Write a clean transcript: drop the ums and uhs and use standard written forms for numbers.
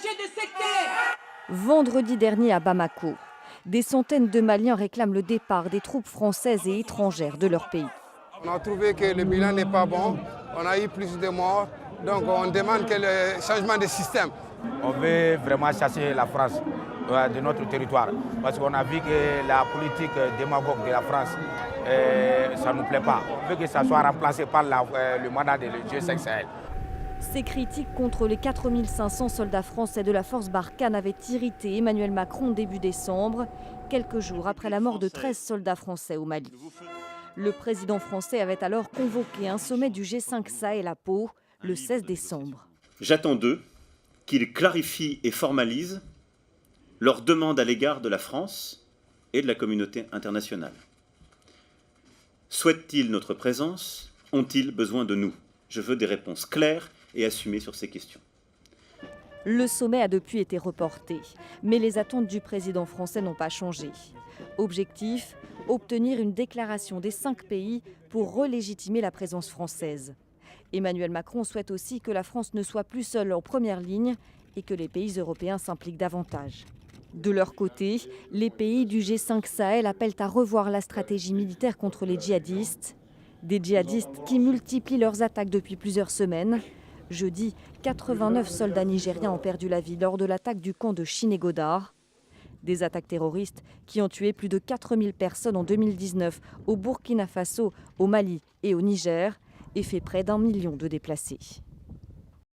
dégagez de secteur. Vendredi dernier à Bamako, des centaines de Maliens réclament le départ des troupes françaises et étrangères de leur pays. On a trouvé que le bilan n'est pas bon, on a eu plus de morts, donc on demande que le changement de système. On veut vraiment chasser la France de notre territoire parce qu'on a vu que la politique démagogue de la France, ça ne nous plaît pas. On veut que ça soit remplacé par le mandat de G5 Sahel. Ces critiques contre les 4500 soldats français de la force Barkhane avaient irrité Emmanuel Macron début décembre, quelques jours après la mort de 13 soldats français au Mali. Le président français avait alors convoqué un sommet du G5 Sahel à Pau le 16 décembre. J'attends d'eux qu'ils clarifient et formalisent leurs demandes à l'égard de la France et de la communauté internationale. Souhaitent-ils notre présence? Ont-ils besoin de nous? Je veux des réponses claires et assumées sur ces questions. Le sommet a depuis été reporté, mais les attentes du président français n'ont pas changé. Objectif, obtenir une déclaration des 5 pays pour relégitimer la présence française. Emmanuel Macron souhaite aussi que la France ne soit plus seule en première ligne et que les pays européens s'impliquent davantage. De leur côté, les pays du G5 Sahel appellent à revoir la stratégie militaire contre les djihadistes. Des djihadistes qui multiplient leurs attaques depuis plusieurs semaines. Jeudi, 89 soldats nigériens ont perdu la vie lors de l'attaque du camp de Chinégodar. Des attaques terroristes qui ont tué plus de 4000 personnes en 2019 au Burkina Faso, au Mali et au Niger et fait près d'1 million de déplacés.